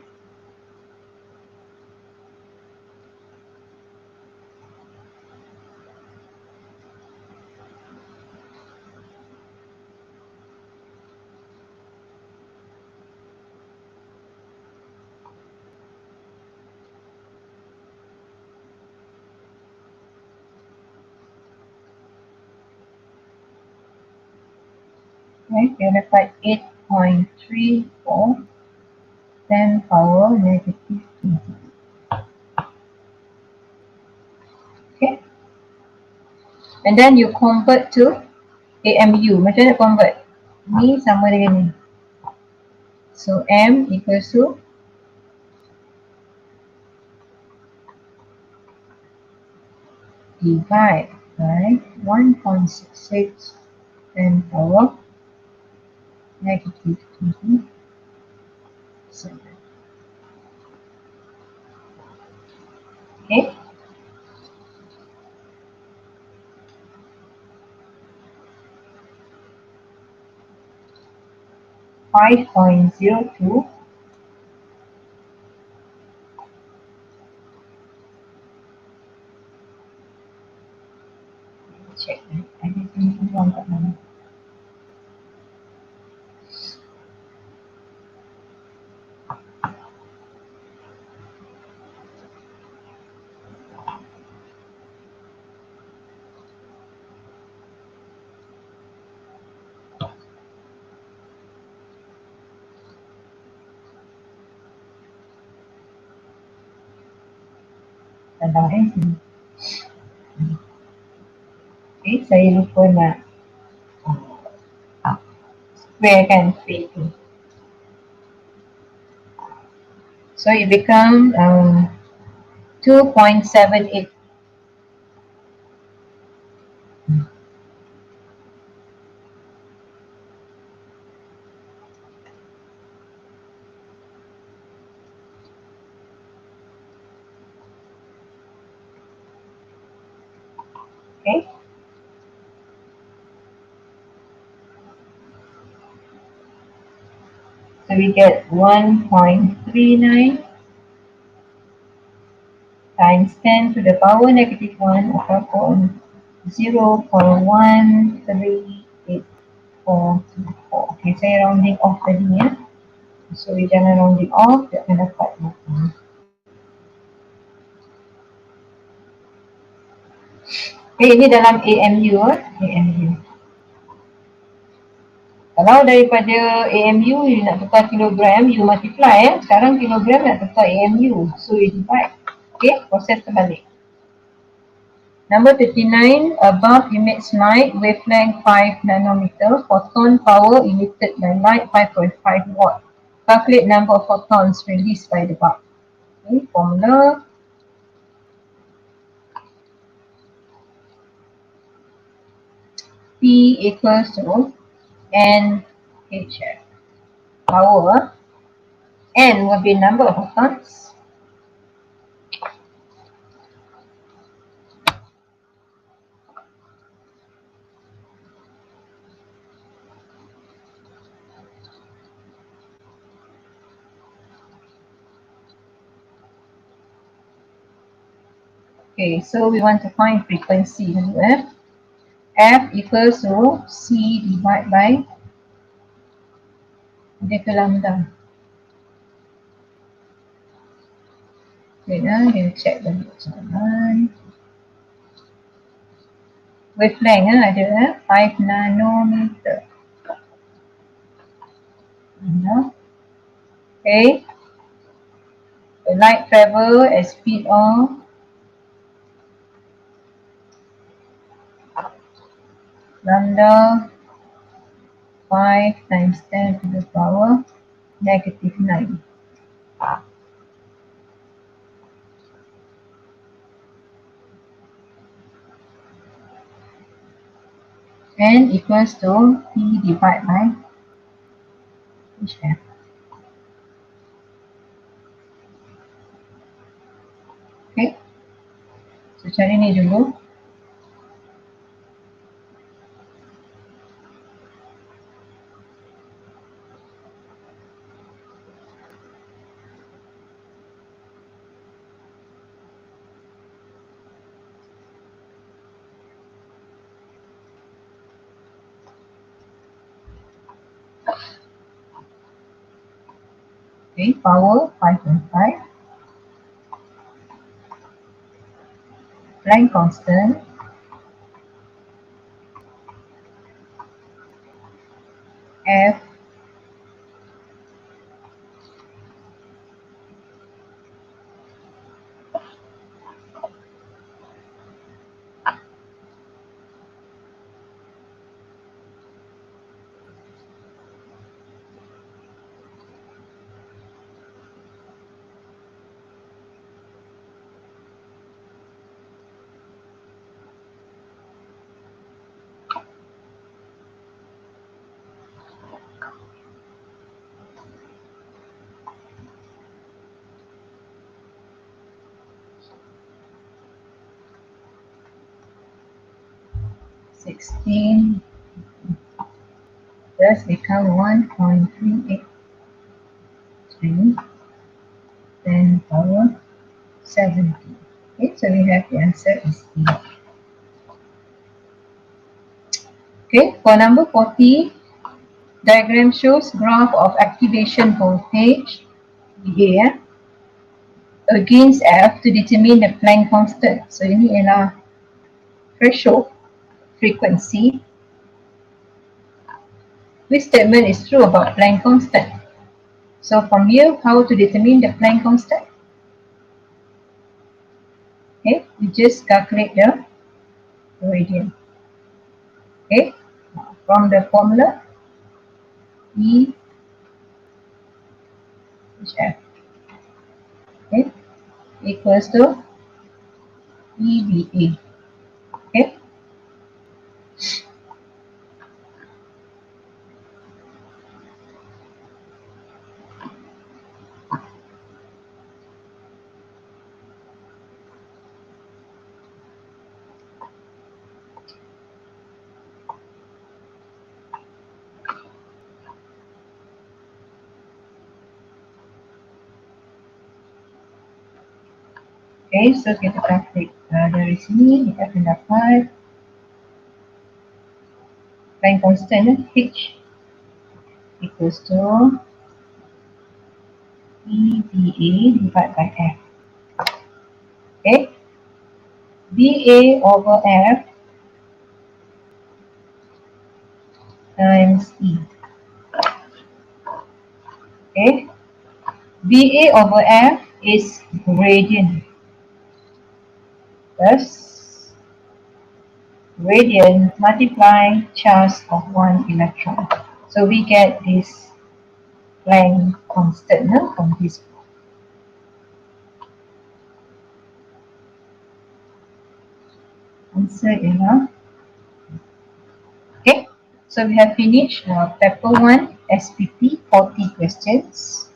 Okay, dia dapat 8.34 10 power negative 20. Okay. And then you convert to AMU. Macam mana convert? Ni sama dengan ni. So M equals to divide by 1.66 10 power negative 27. Okay. Five point zero two check anything wrong kat mana. Salah sini. Okay, saya lupa nak square kan space tu. So it become 2.78. Okay. So we get 1.39 times 10 to the power negative 1 ataupun 0.138424. Okay, saya rounding off tadi ya. So we jangan rounding off, dia akan dapat. Okay, ini dalam AMU. AMU. Kalau daripada AMU you nak tukar kilogram, you multiply ya. Sekarang kilogram nak tukar AMU. So you divide. Okay, proses terbalik. Number 39, above emits light, wavelength 5 nanometer, photon power emitted by light 5.5 watt. Calculate number of photons released by the bulb. Okay, formula. P equals to N HF. Power. N will be number of photons. Okay, so we want to find frequency. F equals to C divided by delta lambda. Okay, now you check the jawapan. Wavelength ada 5 nanometer. Okay. The light travel at speed of lambda 5 times 10 to the power negative 9. N equals to P divided by HF. Okay. So cari ni dulu. Okay, power 5.5. Planck constant F 16 thus become 1.383 10 power 70. Okay, so we have the answer is E. Okay, for number 40, diagram shows graph of activation voltage VA against F to determine the Planck constant. So ini ialah threshold frequency. Which statement is true about Planck constant? So from here, how to determine the Planck constant? Okay, we just calculate the gradient. Okay, from the formula E H F, okay, equals to EVA. Okay, okay, so kita calculate dari sini kita akan dapat Planck constant H equals to EVA divided by F. Okay, VA over F times E. Okay, VA over F is gradient. Thus, gradient multiply charge of one electron. So we get this Planck constant from this. Answer ialah okay. So we have finished paper 1 SPP 40 questions.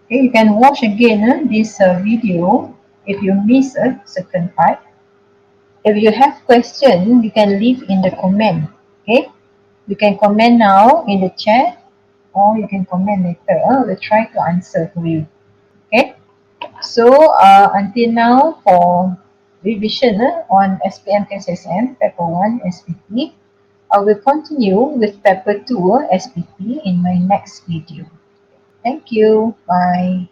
Okay, you can watch again this video if you miss a certain part. If you have question, you can leave in the comment. Okay, you can comment now in the chat or you can comment later. We'll try to answer for you. Okay, so until now for revision on SPM Kssm paper 1 SPP, I will continue with paper 2 SPP in my next video. Thank you. Bye.